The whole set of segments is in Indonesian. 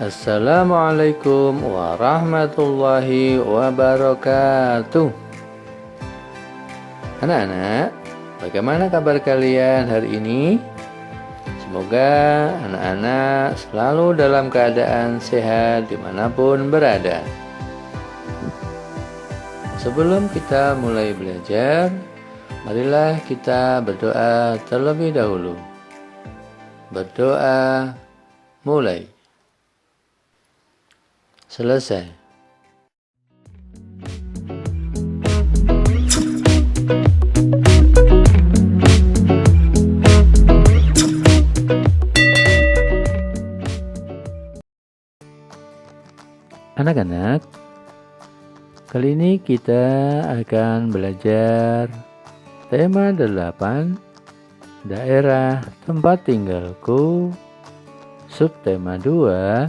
Assalamualaikum warahmatullahi wabarakatuh. Anak-anak, bagaimana kabar kalian hari ini? Semoga anak-anak selalu dalam keadaan sehat dimanapun berada. Sebelum kita mulai belajar, marilah kita berdoa terlebih dahulu. Berdoa mulai. Selesai. Anak-anak, kali ini kita akan belajar tema 8, daerah tempat tinggalku, subtema 2,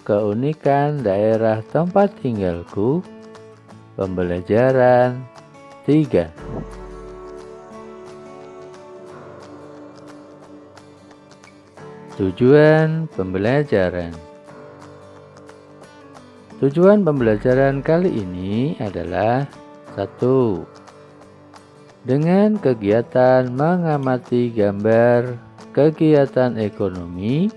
keunikan daerah tempat tinggalku, pembelajaran 3. Tujuan pembelajaran. Tujuan pembelajaran kali ini adalah 1. Dengan kegiatan mengamati gambar kegiatan ekonomi,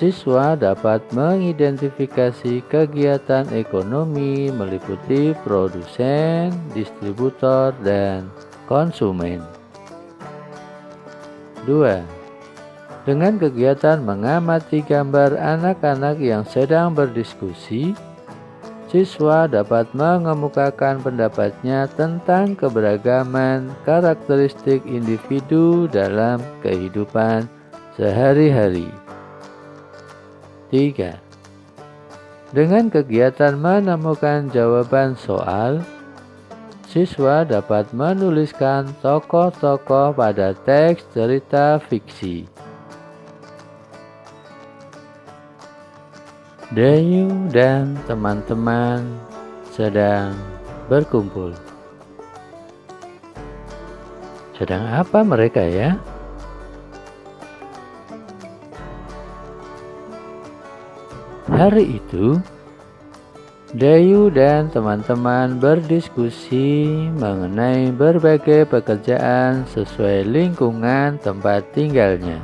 siswa dapat mengidentifikasi kegiatan ekonomi meliputi produsen, distributor, dan konsumen. 2. Dengan kegiatan mengamati gambar anak-anak yang sedang berdiskusi, siswa dapat mengemukakan pendapatnya tentang keberagaman karakteristik individu dalam kehidupan sehari-hari. 3. Dengan kegiatan menemukan jawaban soal, siswa dapat menuliskan tokoh-tokoh pada teks cerita fiksi. Dayu dan teman-teman sedang berkumpul. Sedang apa mereka ya? Hari itu, Dayu dan teman-teman berdiskusi mengenai berbagai pekerjaan sesuai lingkungan tempat tinggalnya.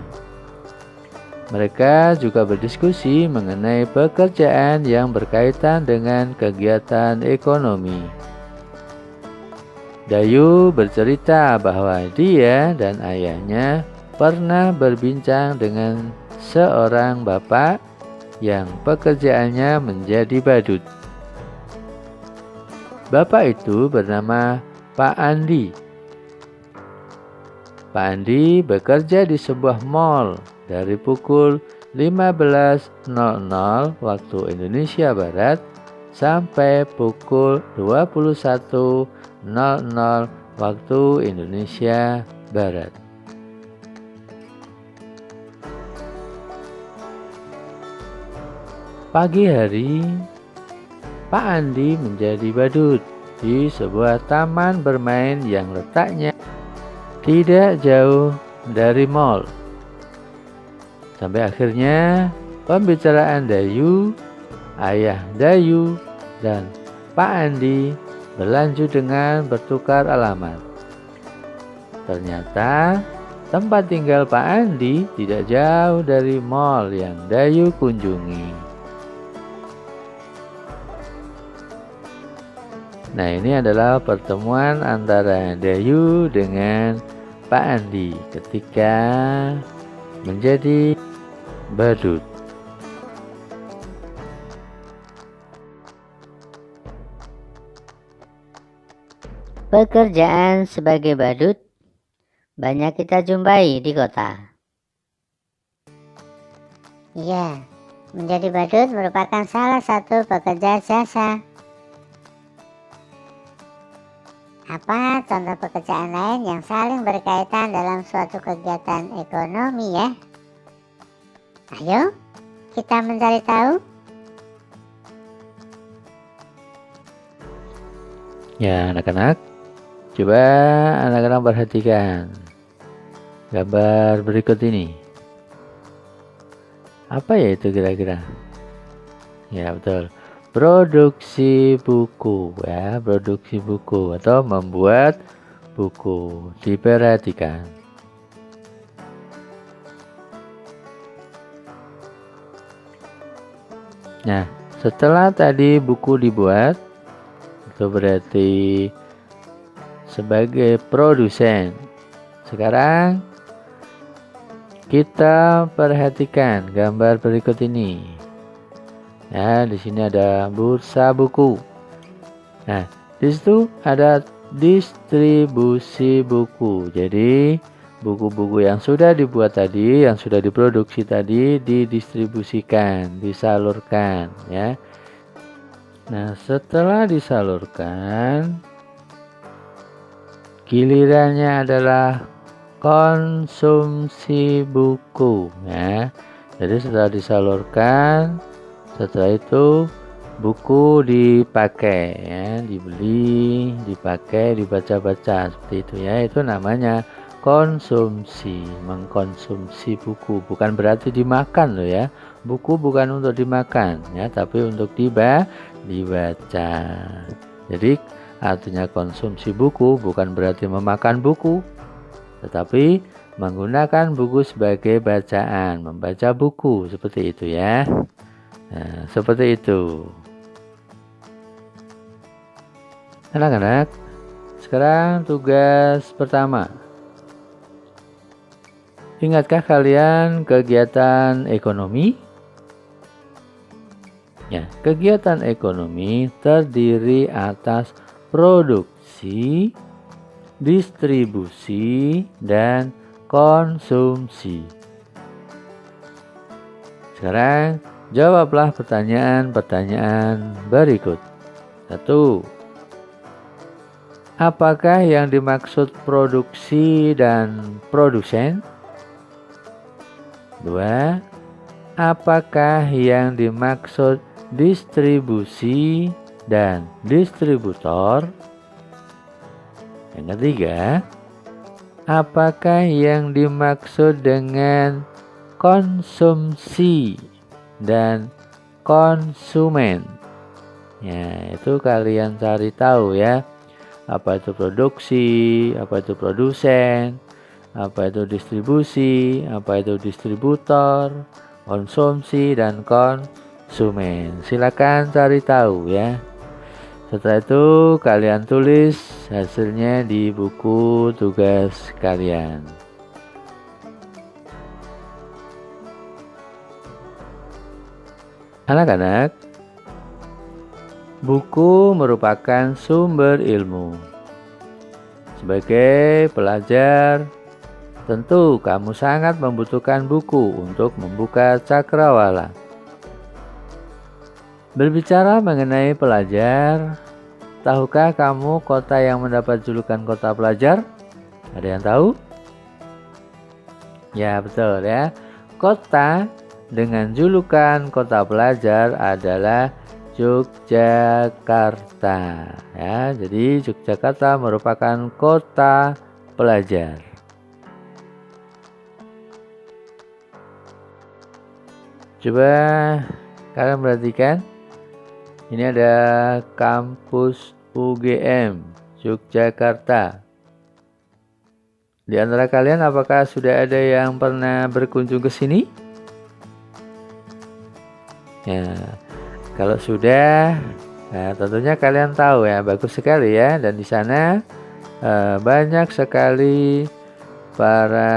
Mereka juga berdiskusi mengenai pekerjaan yang berkaitan dengan kegiatan ekonomi. Dayu bercerita bahwa dia dan ayahnya pernah berbincang dengan seorang bapak yang pekerjaannya menjadi badut. Bapak itu bernama Pak Andi. Pak Andi bekerja di sebuah mall dari pukul 15.00 waktu Indonesia Barat sampai pukul 21.00 waktu Indonesia Barat. Pagi hari, Pak Andi menjadi badut di sebuah taman bermain yang letaknya tidak jauh dari mall. Sampai akhirnya pembicaraan Dayu, ayah Dayu, dan Pak Andi berlanjut dengan bertukar alamat. Ternyata tempat tinggal Pak Andi tidak jauh dari mall yang Dayu kunjungi. Nah, ini adalah pertemuan antara Dayu dengan Pak Andi ketika menjadi badut. Pekerjaan sebagai badut banyak kita jumpai di kota. Iya, menjadi badut merupakan salah satu pekerjaan jasa. Apa contoh pekerjaan lain yang saling berkaitan dalam suatu kegiatan ekonomi ya? Ayo, kita mencari tahu. Ya, anak-anak, coba anak-anak perhatikan gambar berikut ini. Apa ya itu kira-kira? Ya, betul. Produksi buku ya, produksi buku atau membuat buku. Diperhatikan. Nah, setelah tadi buku dibuat, itu berarti sebagai produsen. Sekarang kita perhatikan gambar berikut ini. Nah, di sini ada bursa buku. Nah, di situ ada distribusi buku. Jadi, buku-buku yang sudah dibuat tadi, yang sudah diproduksi tadi, didistribusikan, disalurkan, ya. Nah, setelah disalurkan, gilirannya adalah konsumsi buku, ya. Jadi setelah disalurkan, setelah itu buku dipakai, ya, dibeli, dipakai, dibaca-baca seperti itu, ya. Itu namanya konsumsi, mengkonsumsi buku. Bukan berarti dimakan loh, ya. Buku bukan untuk dimakan, ya, tapi untuk dibaca. Jadi artinya konsumsi buku bukan berarti memakan buku, tetapi menggunakan buku sebagai bacaan, membaca buku seperti itu, ya. Nah, seperti itu. Anak-anak, sekarang tugas pertama. Ingatkah kalian kegiatan ekonomi? Ya, kegiatan ekonomi terdiri atas produksi, distribusi, dan konsumsi. Sekarang jawablah pertanyaan-pertanyaan berikut. 1. Apakah yang dimaksud produksi dan produsen? 2. Apakah yang dimaksud distribusi dan distributor? Yang ketiga, apakah yang dimaksud dengan konsumsi dan konsumen? Ya, itu kalian cari tahu, ya. Apa itu produksi, apa itu produsen, apa itu distribusi, apa itu distributor, konsumsi, dan konsumen. Silakan cari tahu, ya. Setelah itu kalian tulis hasilnya di buku tugas kalian. Anak-anak, buku merupakan sumber ilmu. Sebagai pelajar, tentu kamu sangat membutuhkan buku untuk membuka cakrawala. Berbicara mengenai pelajar, tahukah kamu kota yang mendapat julukan kota pelajar? Ada yang tahu? Ya, betul, ya. Kota dengan julukan kota pelajar adalah Yogyakarta, ya. Jadi Yogyakarta merupakan kota pelajar. Coba kalian perhatikan. Ini ada kampus UGM Yogyakarta. Di antara kalian apakah sudah ada yang pernah berkunjung ke sini? Ya, kalau sudah, nah tentunya kalian tahu, ya, bagus sekali, ya. Dan di sana banyak sekali para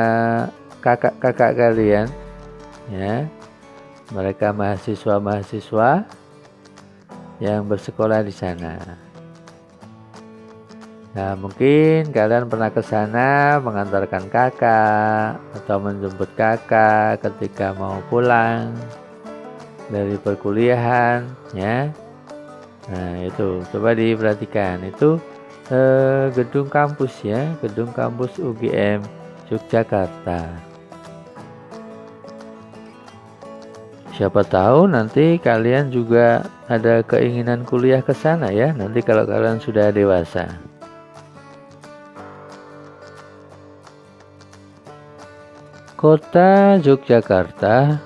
kakak-kakak kalian, ya. Mereka mahasiswa-mahasiswa yang bersekolah di sana. Nah, mungkin kalian pernah ke sana mengantarkan kakak atau menjemput kakak ketika mau pulang dari perkuliahan, ya. Nah, itu coba diperhatikan, itu gedung kampus, ya, gedung kampus UGM Yogyakarta. Siapa tahu nanti kalian juga ada keinginan kuliah ke sana, ya, nanti kalau kalian sudah dewasa. Kota Yogyakarta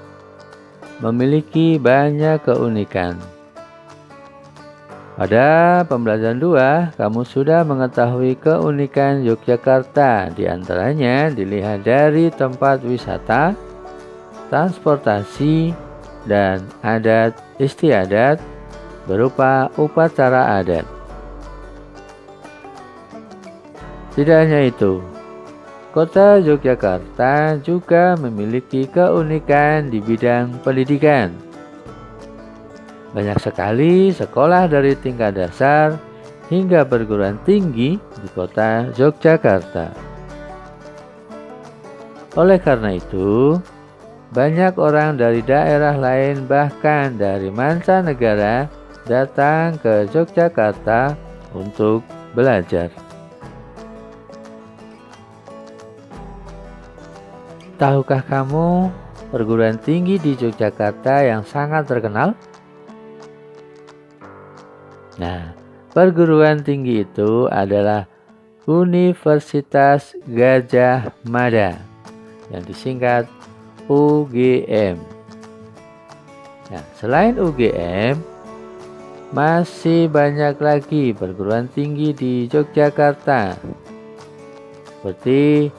memiliki banyak keunikan. Pada pembelajaran 2, kamu sudah mengetahui keunikan Yogyakarta. Di antaranya dilihat dari tempat wisata, transportasi, dan adat istiadat berupa upacara adat. Tidak hanya itu, Kota Yogyakarta juga memiliki keunikan di bidang pendidikan. Banyak sekali sekolah dari tingkat dasar hingga perguruan tinggi di kota Yogyakarta. Oleh karena itu, banyak orang dari daerah lain bahkan dari mancanegara datang ke Yogyakarta untuk belajar. Tahukah kamu perguruan tinggi di Yogyakarta yang sangat terkenal? Nah, perguruan tinggi itu adalah Universitas Gadjah Mada yang disingkat UGM. Nah, selain UGM, masih banyak lagi perguruan tinggi di Yogyakarta, seperti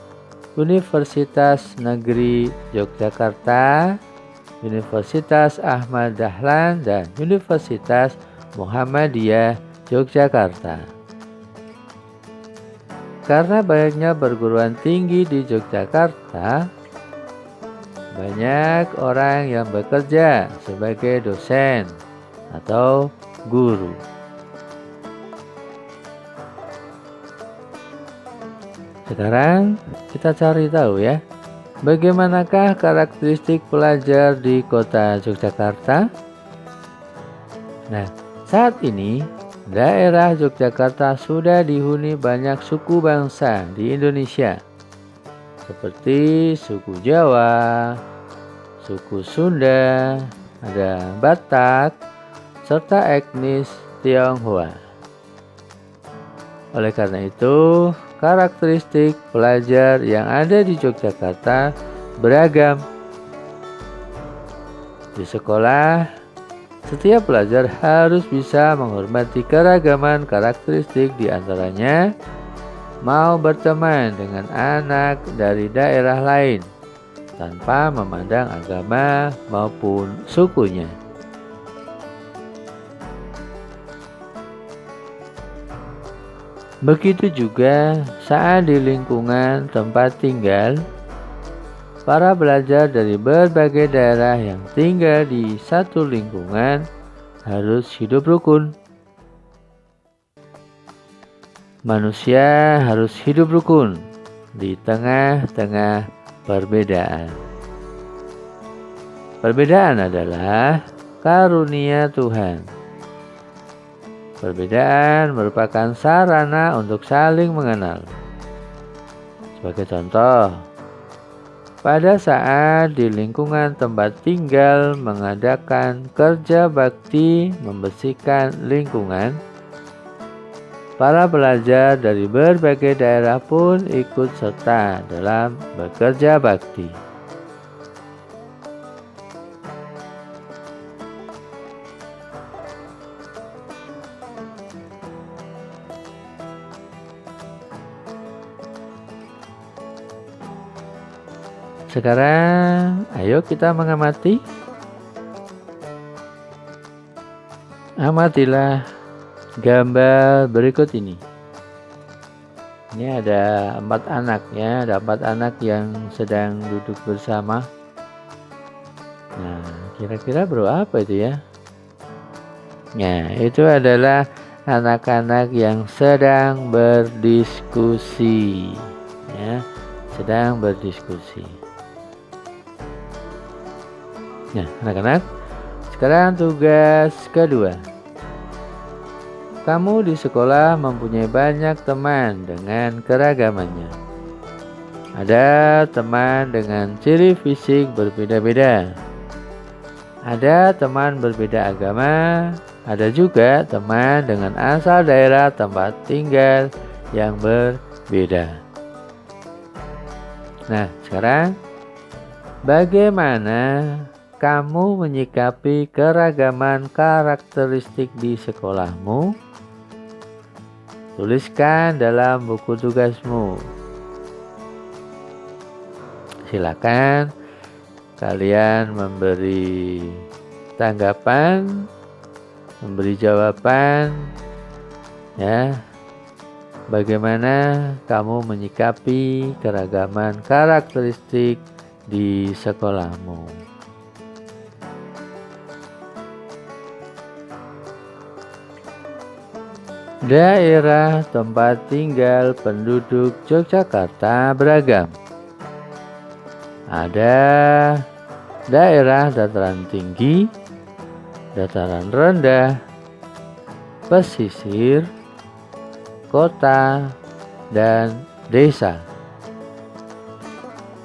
Universitas Negeri Yogyakarta, Universitas Ahmad Dahlan, dan Universitas Muhammadiyah Yogyakarta. Karena banyaknya perguruan tinggi di Yogyakarta, banyak orang yang bekerja sebagai dosen atau guru. Sekarang kita cari tahu ya, bagaimanakah karakteristik pelajar di kota Yogyakarta? Nah, saat ini daerah Yogyakarta sudah dihuni banyak suku bangsa di Indonesia, seperti suku Jawa, suku Sunda, ada Batak, serta etnis Tionghoa. Oleh karena itu, karakteristik pelajar yang ada di Yogyakarta beragam. Di sekolah, setiap pelajar harus bisa menghormati keragaman karakteristik, di antaranya mau berteman dengan anak dari daerah lain tanpa memandang agama maupun sukunya. Begitu juga saat di lingkungan tempat tinggal, para pelajar dari berbagai daerah yang tinggal di satu lingkungan harus hidup rukun. Manusia harus hidup rukun di tengah-tengah perbedaan. Perbedaan adalah karunia Tuhan. Perbedaan merupakan sarana untuk saling mengenal. Sebagai contoh, pada saat di lingkungan tempat tinggal mengadakan kerja bakti membersihkan lingkungan, para pelajar dari berbagai daerah pun ikut serta dalam bekerja bakti. Sekarang, ayo kita mengamati. Amatilah gambar berikut ini. Ini ada 4 anak ya, ada 4 anak yang sedang duduk bersama. Nah, kira-kira berapa itu ya? Nah, itu adalah anak-anak yang sedang berdiskusi, ya, sedang berdiskusi. Nah, anak-anak, sekarang tugas kedua. Kamu di sekolah mempunyai banyak teman dengan keragamannya. Ada teman dengan ciri fisik berbeda-beda. Ada teman berbeda agama. Ada juga teman dengan asal daerah tempat tinggal yang berbeda. Nah, sekarang bagaimana kamu menyikapi keragaman karakteristik di sekolahmu? Tuliskan dalam buku tugasmu. Silakan kalian memberi tanggapan, memberi jawaban, ya. Bagaimana kamu menyikapi keragaman karakteristik di sekolahmu? Daerah tempat tinggal penduduk Yogyakarta beragam. Ada daerah dataran tinggi, dataran rendah, pesisir, kota, dan desa.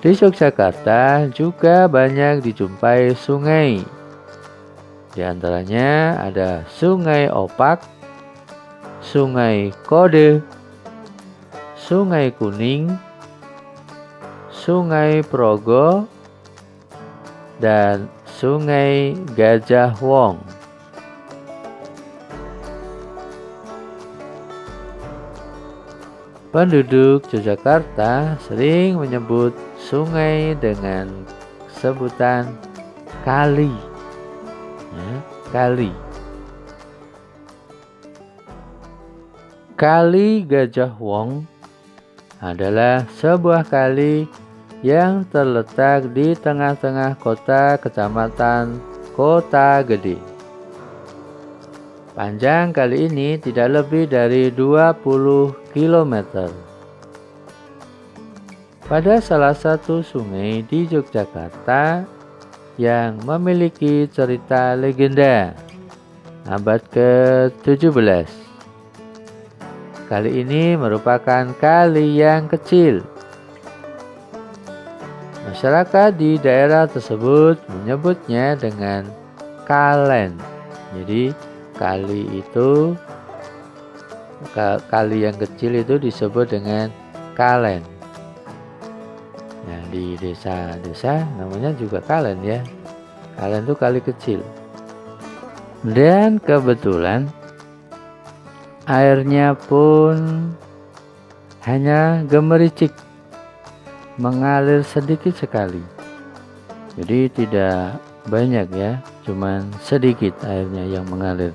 Di Yogyakarta juga banyak dijumpai sungai. Di antaranya ada Sungai Opak, Sungai Kode, Sungai Kuning, Sungai Progo, dan Sungai Gajah Wong. Penduduk Yogyakarta sering menyebut sungai dengan sebutan kali. Ya, kali. Kali Gajah Wong adalah sebuah kali yang terletak di tengah-tengah kota kecamatan Kota Gede. Panjang kali ini tidak lebih dari 20 km. Pada salah satu sungai di Yogyakarta yang memiliki cerita legenda abad ke-17. Kali ini merupakan kali yang kecil. Masyarakat di daerah tersebut menyebutnya dengan kalen. Jadi kali itu, kali yang kecil itu disebut dengan kalen. Nah, di desa-desa namanya juga kalen ya. Kalen itu kali kecil. Dan kebetulan airnya pun hanya gemericik, mengalir sedikit sekali. Jadi tidak banyak ya, cuman sedikit airnya yang mengalir.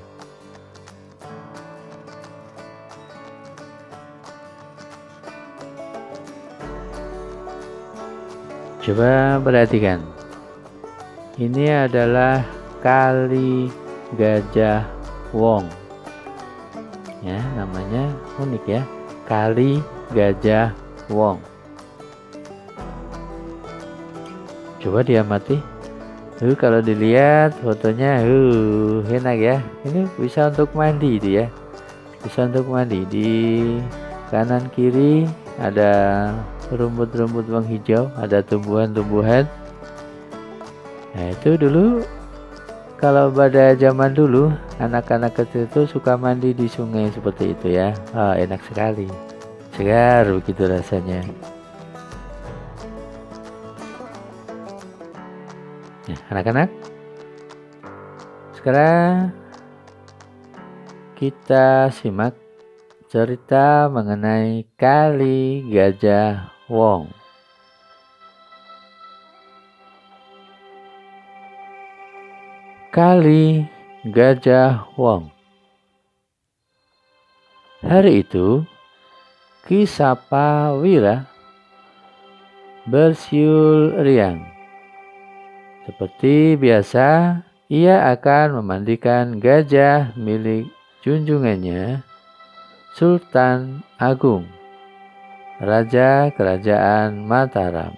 Coba perhatikan. Ini adalah Kali Gajah Wong. Ya, namanya unik ya, Kali Gajah Wong. Coba diamati. Kalau dilihat fotonya, enak ya. Ini bisa untuk mandi itu ya. Bisa untuk mandi. Di kanan kiri ada rumput-rumput menghijau, ada tumbuhan-tumbuhan. Nah, itu dulu kalau pada zaman dulu anak-anak kecil itu suka mandi di sungai seperti itu ya. Enak sekali, segar begitu rasanya. Nah, anak-anak, sekarang kita simak cerita mengenai Kali Gajah Wong. Kali Gajah Wong. Hari itu, Ki Sapawira bersiul riang. Seperti biasa, ia akan memandikan gajah milik junjungannya, Sultan Agung, Raja Kerajaan Mataram.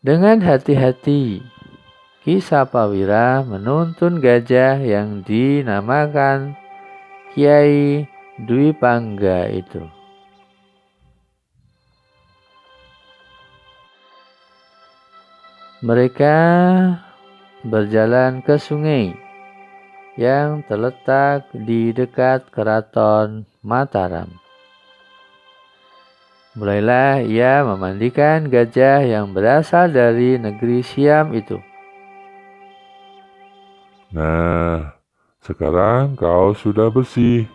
Dengan hati-hati, Ki Sapawira menuntun gajah yang dinamakan Kiai Dwi Pangga itu. Mereka berjalan ke sungai yang terletak di dekat keraton Mataram. Mulailah ia memandikan gajah yang berasal dari negeri Siam itu. Nah, sekarang kau sudah bersih.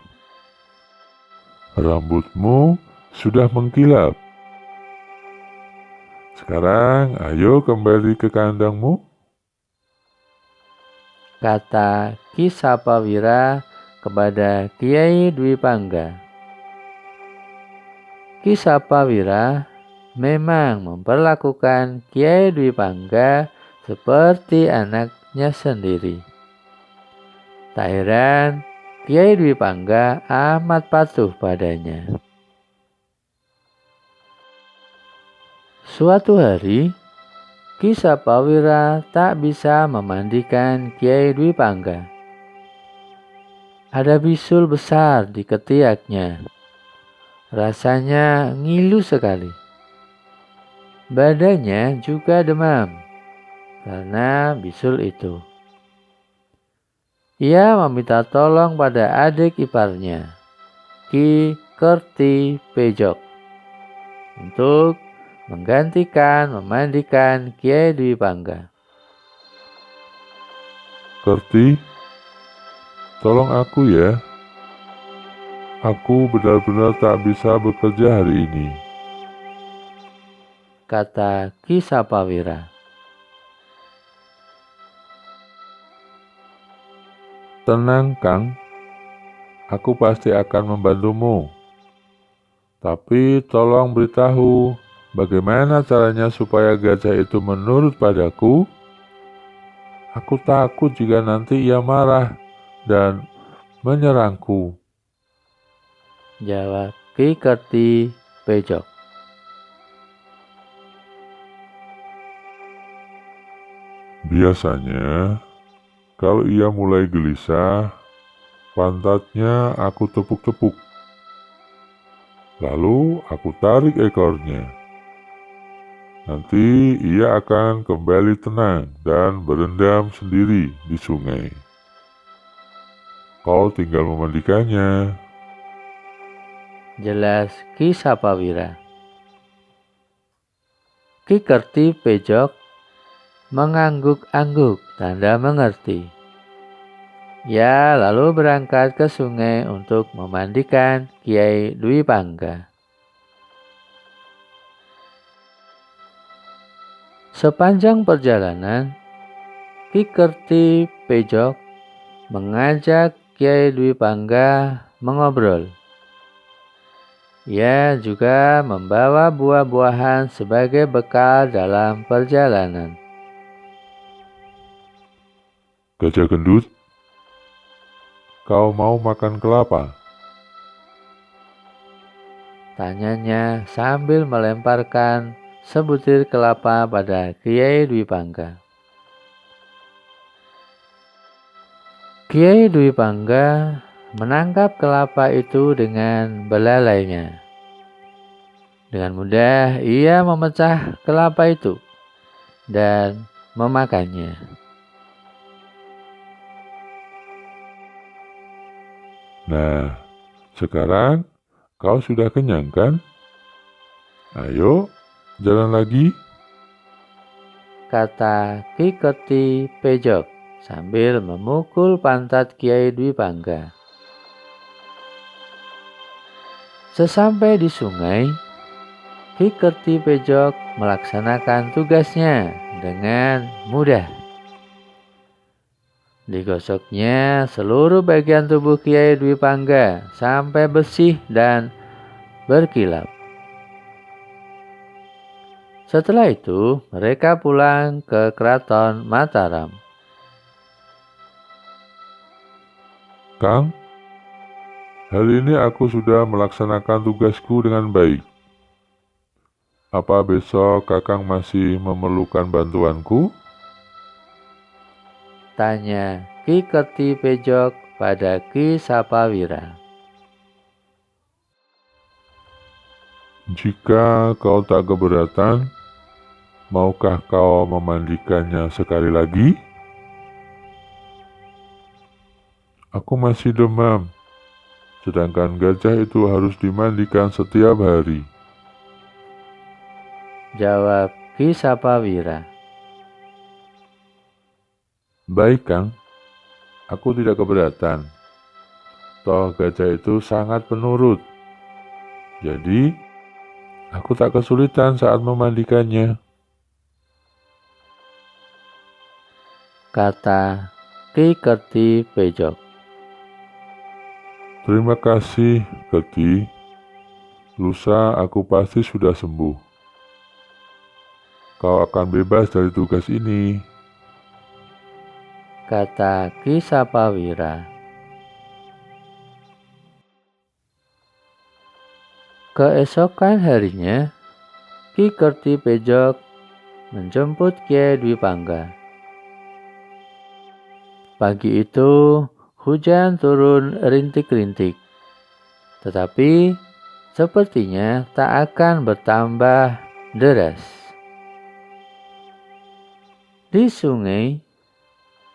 Rambutmu sudah mengkilap. Sekarang ayo kembali ke kandangmu. Kata Ki Sapawira kepada Kiai Dwi Pangga. Ki Sapawira memang memperlakukan Kiai Dwi Pangga seperti anaknya sendiri. Tak heran Kiai Dwi Pangga amat patuh padanya. Suatu hari, Ki Sapawira tak bisa memandikan Kiai Dwi Pangga. Ada bisul besar di ketiaknya. Rasanya ngilu sekali. Badannya juga demam karena bisul itu. Ia meminta tolong pada adik iparnya, Ki Kerti Pejok, untuk memandikan Kiai Dwi Pangga. Kerti, tolong aku ya. Aku benar-benar tak bisa bekerja hari ini. Kata Ki Sapawira. Tenang, Kang. Aku pasti akan membantumu. Tapi tolong beritahu bagaimana caranya supaya gajah itu menurut padaku. Aku takut jika nanti ia marah dan menyerangku. Jawab Ki Kerti Pejok. Biasanya, kalau ia mulai gelisah, pantatnya aku tepuk-tepuk. Lalu aku tarik ekornya. Nanti ia akan kembali tenang dan berendam sendiri di sungai. Kau tinggal memandikannya. Jelas Ki Sapawira. Ki Kerti Pejok mengangguk-angguk tanda mengerti. Ia lalu berangkat ke sungai untuk memandikan Kiai Dwi Pangga. Sepanjang perjalanan, Ki Kerti Pejok mengajak Kiai Dwi Pangga mengobrol. Ia juga membawa buah-buahan sebagai bekal dalam perjalanan. Gajah gendut, kau mau makan kelapa? Tanyanya sambil melemparkan sebutir kelapa pada Kiai Dwi Pangga. Kiai Dwi Pangga menangkap kelapa itu dengan belalainya. Dengan mudah ia memecah kelapa itu dan memakannya. Nah, sekarang kau sudah kenyang kan? Ayo, jalan lagi. Kata Ki Kerti Pejok sambil memukul pantat Kiai Dwi Pangga. Sesampai di sungai, Ki Kerti Pejok melaksanakan tugasnya dengan mudah. Digosoknya seluruh bagian tubuh Kiai Dwi Pangga sampai bersih dan berkilap. Setelah itu, mereka pulang ke Keraton Mataram. Kang, hari ini aku sudah melaksanakan tugasku dengan baik. Apa besok Kakang masih memerlukan bantuanku? Tanya Ki Kerti Pejok pada Ki Sapawira. Jika kau tak keberatan, maukah kau memandikannya sekali lagi? Aku masih demam, sedangkan gajah itu harus dimandikan setiap hari. jawab Ki Sapawira. Baik, Kang. Aku tidak keberatan. Toh gajah itu sangat penurut. Jadi, aku tak kesulitan saat memandikannya. Kata Ki Kertipejok. Terima kasih, Kerti. Lusa aku pasti sudah sembuh. Kau akan bebas dari tugas ini. Kata Ki Sapawira. Keesokan harinya, Ki Kertipejok menjemput Kyai Dwi Pangga. Pagi itu hujan turun rintik-rintik, tetapi sepertinya tak akan bertambah deras. Di sungai,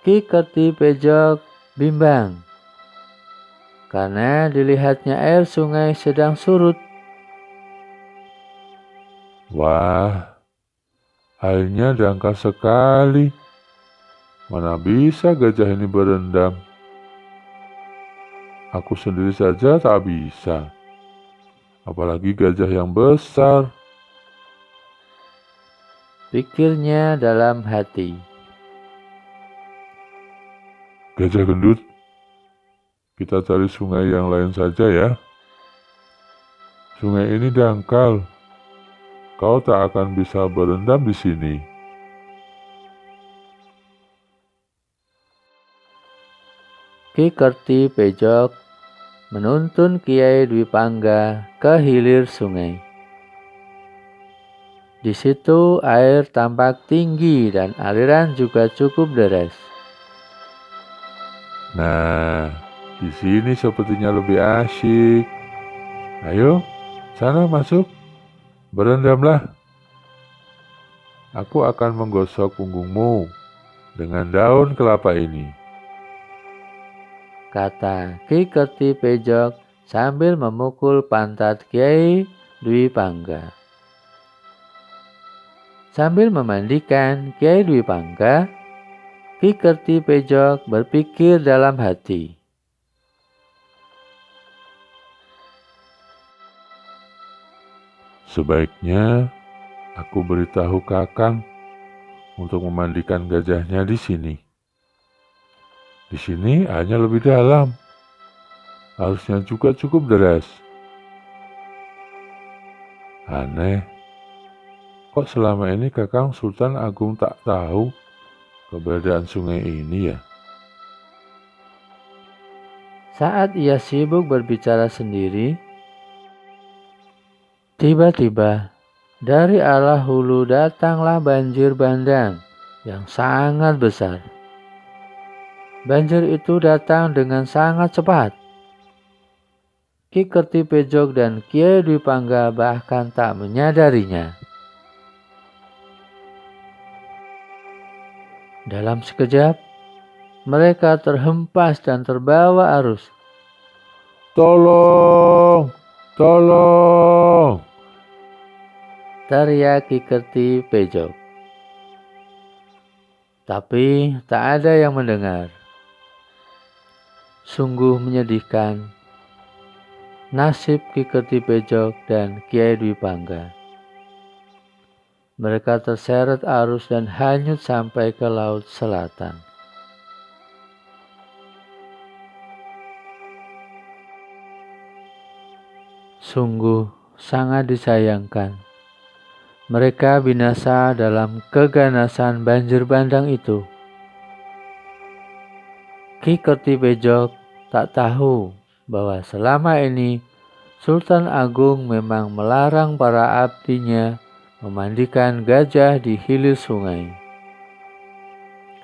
Ki Kertipejok bimbang karena dilihatnya air sungai sedang surut. Wah, airnya dangkal sekali. Mana bisa gajah ini berendam? Aku sendiri saja tak bisa. Apalagi gajah yang besar. Pikirnya dalam hati. Gajah gendut, kita cari sungai yang lain saja ya. Sungai ini dangkal. Kau tak akan bisa berendam di sini. Ki Kertipejok menuntun Kyai Dwi Pangga ke hilir sungai. Di situ air tampak tinggi dan aliran juga cukup deras. Nah, di sini sepertinya lebih asyik. Ayo, sana masuk. Berendamlah. Aku akan menggosok punggungmu dengan daun kelapa ini. Kata Ki Kertipejok sambil memukul pantat Kyai Dwi Pangga. Sambil memandikan Kyai Dwi Pangga, Ki Kertipejok berpikir dalam hati. Sebaiknya aku beritahu Kakang untuk memandikan gajahnya di sini. Di sini airnya lebih dalam. Harusnya juga cukup deras. Aneh, kok selama ini Kakang Sultan Agung tak tahu keberadaan sungai ini ya? Saat ia sibuk berbicara sendiri, tiba-tiba dari arah hulu datanglah banjir bandang yang sangat besar. Banjir itu datang dengan sangat cepat. Ki Kertipejok dan Kyai Dwi Pangga bahkan tak menyadarinya. Dalam sekejap, mereka terhempas dan terbawa arus. Tolong! Tolong! Teriak Ki Kertipejok. Tapi tak ada yang mendengar. Sungguh menyedihkan nasib Ki Kertipejok dan Kyai Dwi Pangga. Mereka terseret arus dan hanyut sampai ke laut selatan. Sungguh sangat disayangkan. Mereka binasa dalam keganasan banjir bandang itu. Ki Kertipejok tak tahu bahwa selama ini Sultan Agung memang melarang para abdinya memandikan gajah di hilir sungai.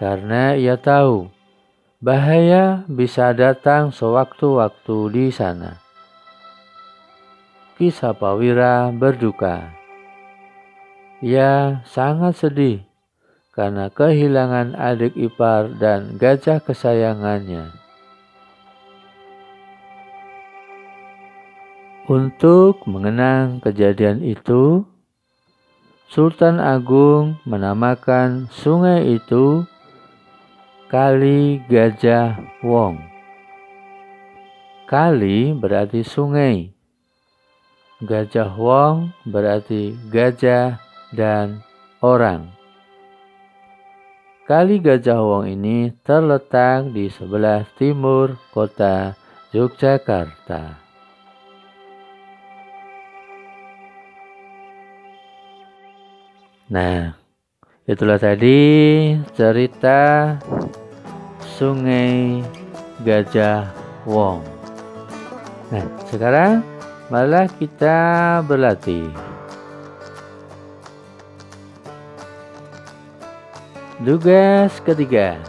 Karena ia tahu bahaya bisa datang sewaktu-waktu di sana. Ki Sapawira berduka. Ia sangat sedih karena kehilangan adik ipar dan gajah kesayangannya. Untuk mengenang kejadian itu, Sultan Agung menamakan sungai itu Kali Gajah Wong. Kali berarti sungai, Gajah Wong berarti gajah dan orang. Kali Gajah Wong ini terletak di sebelah timur kota Yogyakarta. Nah, itulah tadi cerita Sungai Gajah Wong. Nah, sekarang malah kita berlatih. Tugas ketiga.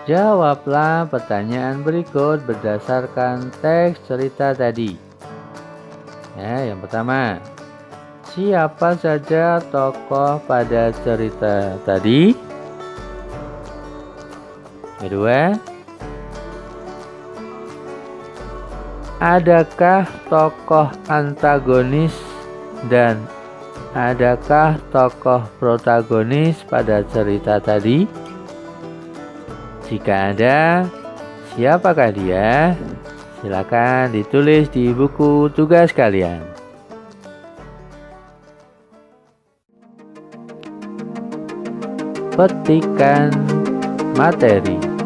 Jawablah pertanyaan berikut berdasarkan teks cerita tadi. Yang pertama, siapa saja tokoh pada cerita tadi? Kedua, adakah tokoh antagonis dan adakah tokoh protagonis pada cerita tadi? Jika ada, siapakah dia? Silakan ditulis di buku tugas kalian. Petikan materi.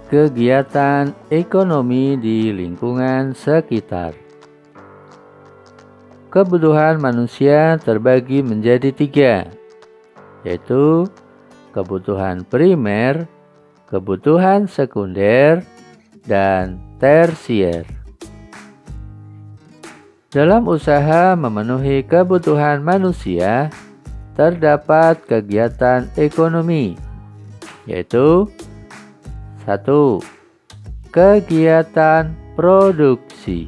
Kegiatan ekonomi di lingkungan sekitar. Kebutuhan manusia terbagi menjadi 3, yaitu kebutuhan primer, kebutuhan sekunder, dan tersier. Dalam usaha memenuhi kebutuhan manusia, terdapat kegiatan ekonomi, yaitu 1. Kegiatan produksi.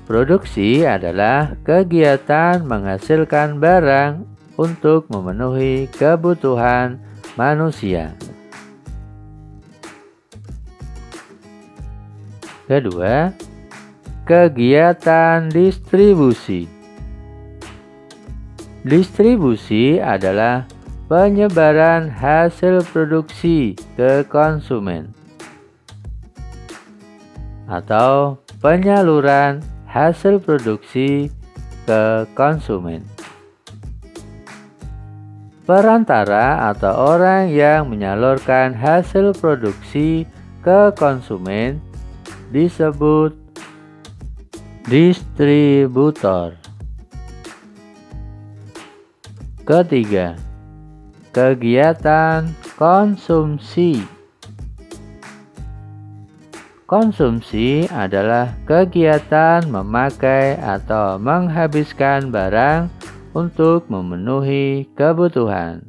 Produksi adalah kegiatan menghasilkan barang untuk memenuhi kebutuhan manusia. Kedua, kegiatan distribusi. Distribusi adalah penyebaran hasil produksi ke konsumen atau penyaluran hasil produksi ke konsumen. Perantara atau orang yang menyalurkan hasil produksi ke konsumen disebut distributor. Ketiga, kegiatan konsumsi. Konsumsi adalah kegiatan memakai atau menghabiskan barang untuk memenuhi kebutuhan.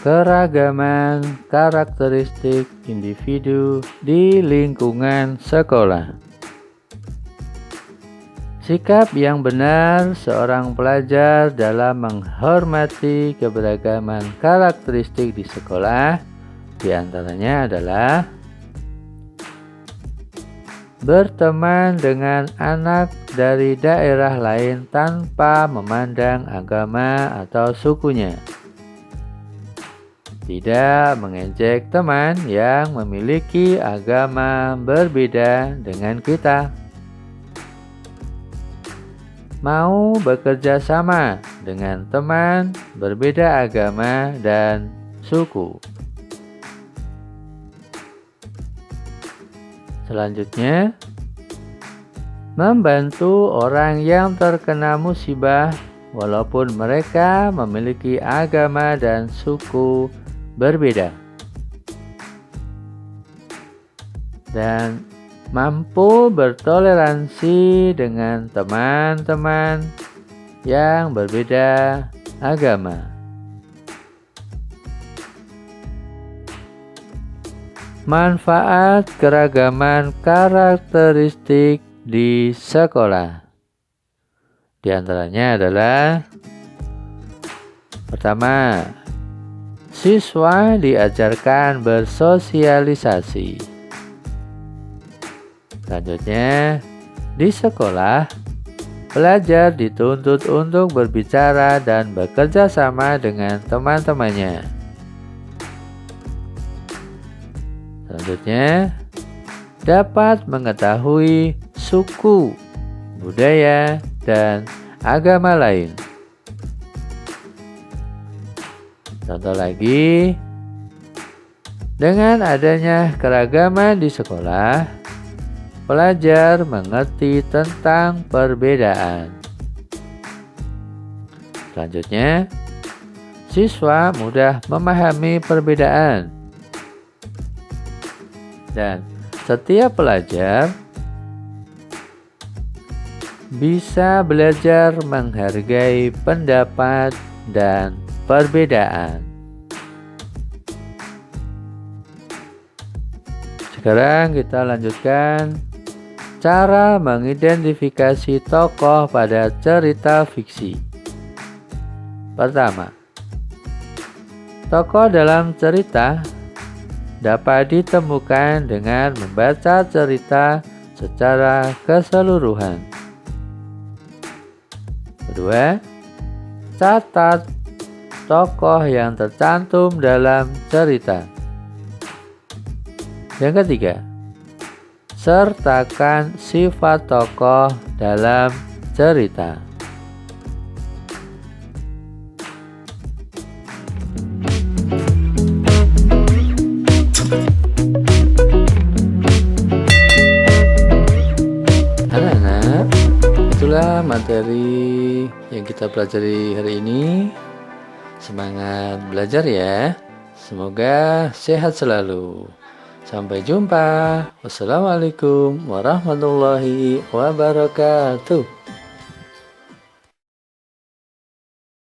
Keragaman karakteristik individu di lingkungan sekolah. Sikap yang benar seorang pelajar dalam menghormati keberagaman karakteristik di sekolah diantaranya adalah berteman dengan anak dari daerah lain tanpa memandang agama atau sukunya. Tidak mengejek teman yang memiliki agama berbeda dengan kita. Mau bekerja sama dengan teman berbeda agama dan suku. Selanjutnya, membantu orang yang terkena musibah walaupun mereka memiliki agama dan suku berbeda. Dan mampu bertoleransi dengan teman-teman yang berbeda agama. Manfaat keragaman karakteristik di sekolah. Di antaranya adalah pertama, siswa diajarkan bersosialisasi. Selanjutnya, di sekolah, pelajar dituntut untuk berbicara dan bekerja sama dengan teman-temannya. Selanjutnya, dapat mengetahui suku, budaya, dan agama lain. Contoh lagi, dengan adanya keragaman di sekolah, pelajar mengerti tentang perbedaan. Selanjutnya, siswa mudah memahami perbedaan. Dan setiap pelajar bisa belajar menghargai pendapat dan perbedaan. Sekarang kita lanjutkan cara mengidentifikasi tokoh pada cerita fiksi. Pertama, tokoh dalam cerita dapat ditemukan dengan membaca cerita secara keseluruhan. Kedua, catat tokoh yang tercantum dalam cerita. Yang ketiga, sertakan sifat tokoh dalam cerita. Anak-anak, itulah materi yang kita pelajari hari ini. Semangat belajar ya. Semoga sehat selalu. Sampai jumpa. Wassalamualaikum warahmatullahi wabarakatuh.